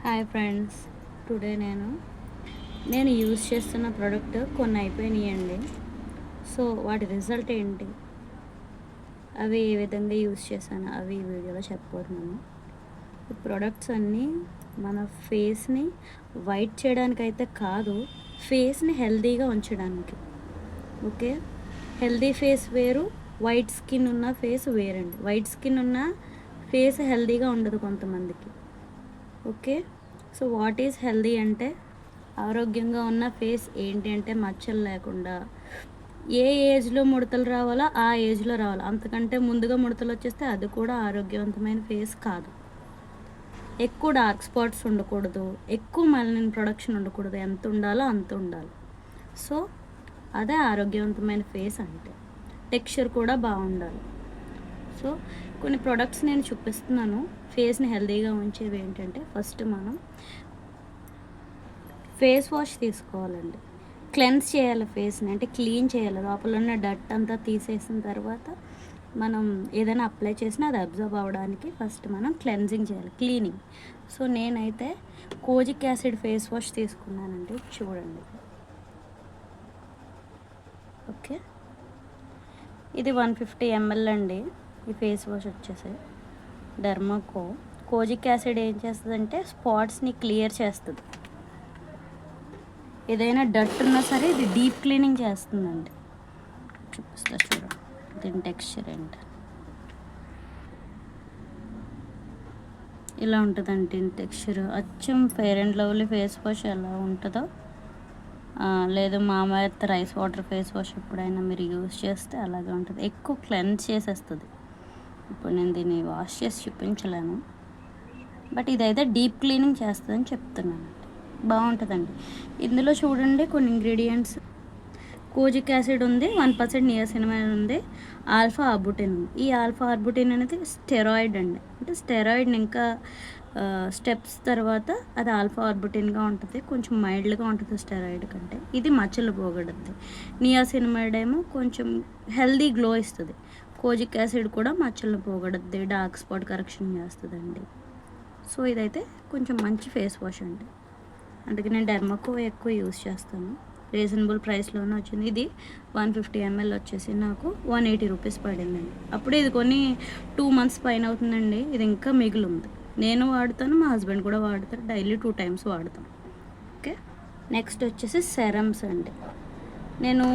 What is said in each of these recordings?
Hi friends, today నేను use చేస్తున్న product కొన్ని అయిపోయినాయండి. సో వాటి రిజల్ట్ ఏంటి, అవి ఏ విధంగా యూజ్ చేశాను అవి ఈ వీడియోలో చెప్పబోతున్నాను. ఈ ప్రోడక్ట్స్ అన్నీ మన ఫేస్ని వైట్ చేయడానికైతే కాదు, ఫేస్ని హెల్తీగా ఉంచడానికి. ఓకే, హెల్తీ ఫేస్ వేరు, వైట్ స్కిన్ ఉన్న ఫేస్ వేరండి. వైట్ స్కిన్ ఉన్న ఫేస్ హెల్తీగా ఉండదు కొంతమందికి. Okay, so what is healthy అంటే ఆరోగ్యంగా ఉన్న ఫేస్ ఏంటి అంటే మచ్చలు లేకుండా, ఏ ఏజ్లో ముడతలు రావాలో ఆ ఏజ్లో రావాలి. అంతకంటే ముందుగా ముడతలు వచ్చేస్తే అది కూడా ఆరోగ్యవంతమైన ఫేస్ కాదు. ఎక్కువ డార్క్ స్పాట్స్ ఉండకూడదు, ఎక్కువ మెలనిన్ ప్రొడక్షన్ ఉండకూడదు. ఎంత ఉండాలో అంత ఉండాలి. సో అదే ఆరోగ్యవంతమైన ఫేస్ అంటే. టెక్స్చర్ కూడా బాగుండాలి. సో కొన్ని ప్రొడక్ట్స్ నేను చూపిస్తున్నాను ఫేస్ని హెల్తీగా ఉంచేవి. ఏంటంటే ఫస్ట్ మనం ఫేస్ వాష్ తీసుకోవాలండి. క్లెన్స్ చేయాలి ఫేస్ని, అంటే క్లీన్ చేయాలి. లోపల ఉన్న డట్ అంతా తీసేసిన తర్వాత మనం ఏదైనా అప్లై చేసినా అది అబ్జర్వ్ అవ్వడానికి ఫస్ట్ మనం క్లెన్జింగ్ చేయాలి, క్లీనింగ్. సో నేనైతే కోజిక్ యాసిడ్ ఫేస్ వాష్ తీసుకున్నానండి. చూడండి, ఓకే, ఇది 150 ml అండి. ఈ ఫేస్ వాష్ వచ్చేసి డర్మాకో. కోజిక్ యాసిడ్ ఏం చేస్తుందంటే స్పాట్స్ని క్లియర్ చేస్తుంది. ఏదైనా డట్ ఉన్నా సరే ఇది డీప్ క్లీనింగ్ చేస్తుందండి. చూపిస్తా చూడండి దీని టెక్స్చర్ ఏంటి. ఇలా ఉంటుందండి దీని టెక్స్చర్. అచ్చం fair and lovely face wash ఎలా ఉంటుందో, లేదు మామయ్య రైస్ వాటర్ ఫేస్ వాష్ ఎప్పుడైనా మీరు యూజ్ చేస్తే అలాగే ఉంటుంది. ఎక్కువ క్లెన్స్ చేసేస్తుంది. ఇప్పుడు నేను దీన్ని వాష్ చేసి చూపించలేను, బట్ ఇదైతే డీప్ క్లీనింగ్ చేస్తుందని చెప్తున్నానండి. బాగుంటుందండి. ఇందులో చూడండి కొన్ని ఇంగ్రీడియంట్స్. కోజిక్ యాసిడ్ ఉంది, 1% నియాసినమైన్ ఉంది, ఆల్ఫా ఆర్బుటిన్ ఉంది. ఈ ఆల్ఫా ఆర్బుటిన్ అనేది స్టెరాయిడ్ అండి. అంటే స్టెరాయిడ్ని ఇంకా స్టెప్స్ తర్వాత అది ఆల్ఫా ఆర్బుటిన్గా ఉంటుంది. కొంచెం మైల్డ్గా ఉంటుంది స్టెరాయిడ్ కంటే. ఇది మచ్చలు పోగొడుతుంది. నియాసినమైడ్ ఏమో కొంచెం హెల్దీ గ్లో ఇస్తుంది. కోజిక్ యాసిడ్ కూడా మచ్చలను పోగొడుతుంది, డార్క్ స్పాట్ కరెక్షన్ చేస్తుందండి. సో ఇదైతే కొంచెం మంచి ఫేస్ వాష్ అండి. అందుకే నేను డెర్మాకో ఎక్కువ యూజ్ చేస్తాను. రీజనబుల్ ప్రైస్లోనే వచ్చింది. ఇది 150 ml వచ్చేసి నాకు 180 రూపీస్ పడిందండి. అప్పుడే ఇది కొన్ని 2 months పైన అవుతుందండి. ఇది ఇంకా మిగిలి ఉంది. నేను వాడతాను, మా హస్బెండ్ కూడా వాడతారు. డైలీ 2 times వాడతాం. ఓకే, నెక్స్ట్ వచ్చేసి సెరమ్స్ అండి. నేను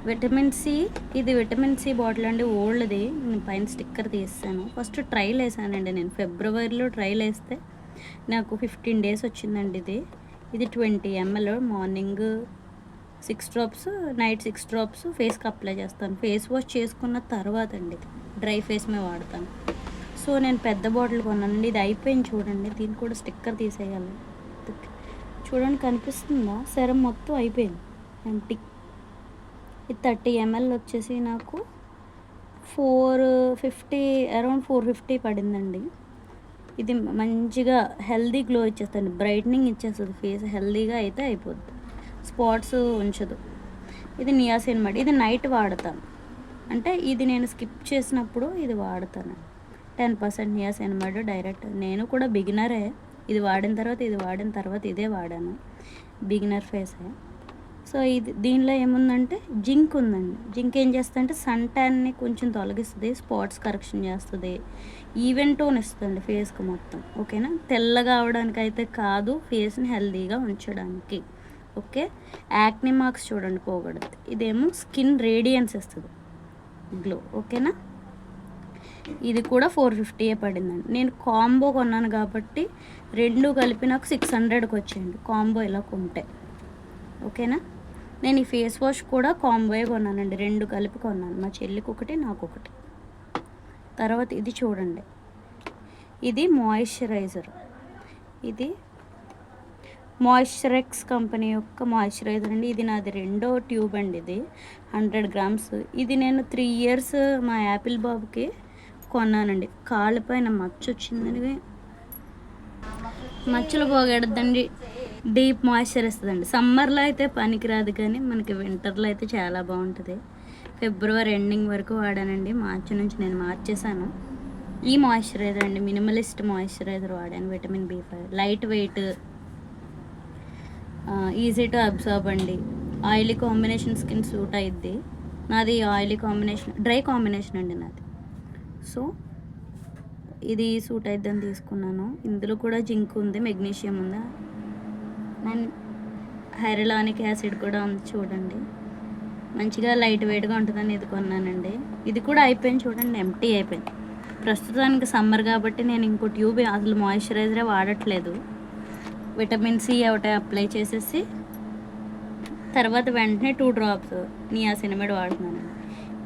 విటమిన్ సి, ఇది విటమిన్ సి బాటిల్ అండి, ఓల్డ్ది. నేను పైన స్టిక్కర్ తీసాను. ఫస్ట్ ట్రైల్ వేసానండి. నేను ఫిబ్రవరిలో ట్రైల్ వేస్తే నాకు 15 days వచ్చిందండి. ఇది 20 ml. Morning 6 drops, night 6 drops ఫేస్కి అప్లై చేస్తాను. ఫేస్ వాష్ చేసుకున్న తర్వాత అండి ఇది డ్రై ఫేస్ మీద వాడతాను. సో నేను పెద్ద బాటిల్ కొన్నానండి. ఇది అయిపోయింది చూడండి. దీనికి కూడా స్టిక్కర్ తీసేయాలి. చూడండి, కనిపిస్తుందా? సెరం మొత్తం అయిపోయింది, ఎంటీ. ఇది 30 ml వచ్చేసి నాకు 450, అరౌండ్ 450 పడిందండి. ఇది మంచిగా హెల్దీ గ్లో ఇచ్చేస్తుంది, బ్రైట్నింగ్ ఇచ్చేస్తుంది. ఫేస్ హెల్దీగా అయితే అయిపోద్ది, స్పాట్స్ ఉంచదు. ఇది నియాసినమైడ్. ఇది నైట్ వాడతాను, అంటే ఇది నేను స్కిప్ చేసినప్పుడు ఇది వాడతాను. 10% నియాసినమైడ్ డైరెక్ట్. నేను కూడా బిగినరే. ఇది వాడిన తర్వాత ఇదే వాడాను. బిగినర్ ఫేసే. సో ఇది దీనిలో ఏముందంటే జింక్ ఉందండి. జింక్ ఏం చేస్తుందంటే సన్ ట్యాన్ని కొంచెం తొలగిస్తుంది, స్పాట్స్ కరెక్షన్ చేస్తుంది, ఈవెన్ టోన్ ఇస్తుంది ఫేస్కి మొత్తం. ఓకేనా, తెల్లగా అవడానికి అయితే కాదు, ఫేస్ని హెల్తీగా ఉంచడానికి. ఓకే, యాక్ని మార్క్స్ చూడండి పోగొడుతుంది. ఇదేమో స్కిన్ రేడియన్స్ ఇస్తుంది, గ్లో. ఓకేనా, ఇది కూడా 450 పడిందండి. నేను కాంబో కొన్నాను కాబట్టి రెండు కలిపి నాకు 600కి వచ్చేయండి కాంబో ఇలా కొంటే. ఓకేనా, నేను ఈ ఫేస్ వాష్ కూడా కాంబోయే కొన్నానండి. రెండు కలిపి కొన్నాను, మా చెల్లికి ఒకటి, నాకు ఒకటి. తర్వాత ఇది చూడండి, ఇది మాయిశ్చరైజర్. ఇది మాయిశ్చరెక్స్ కంపెనీ యొక్క మాయిశ్చరైజర్ అండి. ఇది నాది 2వ ట్యూబ్ అండి. ఇది 100 grams. ఇది నేను 3 years మా యాపిల్ బాబుకి కొన్నానండి. కాళ్ళ పైన మచ్చ వచ్చిందని, మచ్చలు పోగొడద్దండి, డీప్ మాయిశ్చర్ ఇస్తుందండి. సమ్మర్లో అయితే పనికిరాదు, కానీ మనకి వింటర్లో అయితే చాలా బాగుంటుంది. ఫిబ్రవరి ఎండింగ్ వరకు వాడానండి. మార్చి నుంచి నేను మార్చేసాను. ఈ మాయిశ్చరైజర్ అండి, మినిమలిస్ట్ మాయిశ్చరైజర్ వాడాను, vitamin B5, light weight, easy to absorb అండి. ఆయిలీ కాంబినేషన్ స్కిన్ సూట్ అయ్యిద్ది. నాది ఆయిలీ కాంబినేషన్, డ్రై కాంబినేషన్ అండి నాది. సో ఇది సూట్ అయిద్దని తీసుకున్నాను. ఇందులో కూడా జింక్ ఉంది, మెగ్నీషియం ఉంది, అండ్ హైరలానిక్ యాసిడ్ కూడా ఉంది. చూడండి మంచిగా లైట్ వెయిట్గా ఉంటుందని ఇది కొన్నానండి. ఇది కూడా అయిపోయింది చూడండి, ఎంప్టీ అయిపోయింది. ప్రస్తుతానికి సమ్మర్ కాబట్టి నేను ఇంకో ట్యూబ్ అసలు మాయిశ్చరైజరే వాడట్లేదు. విటమిన్ సి ఒకటే అప్లై చేసేసి తర్వాత వెంటనే 2 drops నియాసినమైడ్ వాడుతున్నాను.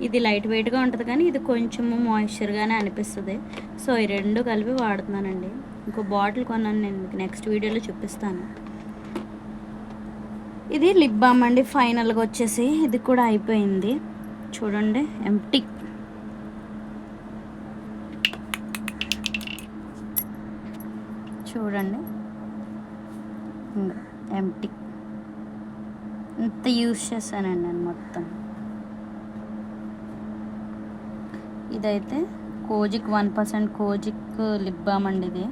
ఇది లైట్ వెయిట్గా ఉంటుంది కానీ ఇది కొంచెము మాయిశ్చర్గానే అనిపిస్తుంది. సో ఈ రెండు కలిపి వాడుతున్నానండి. ఇంకో బాటిల్ కొన్నాను, నేను మీకు నెక్స్ట్ వీడియోలో చూపిస్తాను. ఇది లిప్ బామ్ అండి. ఫైనల్గా వచ్చేసి ఇది కూడా అయిపోయింది చూడండి, ఎంప్టీ. చూడండి ఎంప్టీ. ఇంత యూస్ చేశానండి నేను మొత్తం. ఇదైతే కోజిక్ 1% కోజిక్ లిప్ బామ్ అండి. ఇది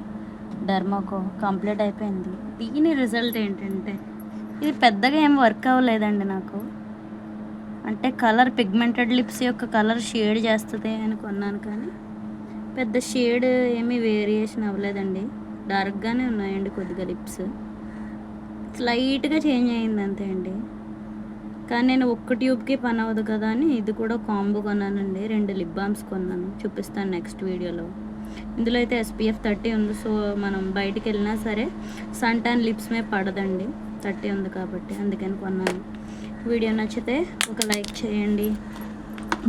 డర్మాకో కంప్లీట్ అయిపోయింది. దీని రిజల్ట్ ఏంటంటే ఇది పెద్దగా ఏం వర్క్ అవ్వలేదండి నాకు. అంటే కలర్ పిగ్మెంటెడ్ లిప్స్ యొక్క కలర్ షేడ్ చేస్తుంది అని కొన్నాను కానీ పెద్ద షేడ్ ఏమీ వేరియేషన్ అవ్వలేదండి. డార్క్గానే ఉన్నాయండి కొద్దిగా లిప్స్, స్లైట్గా చేంజ్ అయింది అంతే అండి. కానీ నేను ఒక్క ట్యూబ్కి పని అవ్వదు కదా అని ఇది కూడా కాంబో కొన్నానండి. 2 లిప్ బామ్స్ కొన్నాను, చూపిస్తాను నెక్స్ట్ వీడియోలో. ఇందులో అయితే SPF 30 ఉంది. సో మనం బయటికి వెళ్ళినా సరే సన్ టాన్ లిప్స్ మీద పడదండి, 30 ఉంది కాబట్టి, అందుకని కొన్నాను. వీడియో నచ్చితే ఒక లైక్ చేయండి.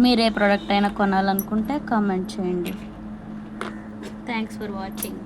మీరు ఏ ప్రోడక్ట్ అయినా కొనాలనుకుంటే కామెంట్ చేయండి. Thanks for watching.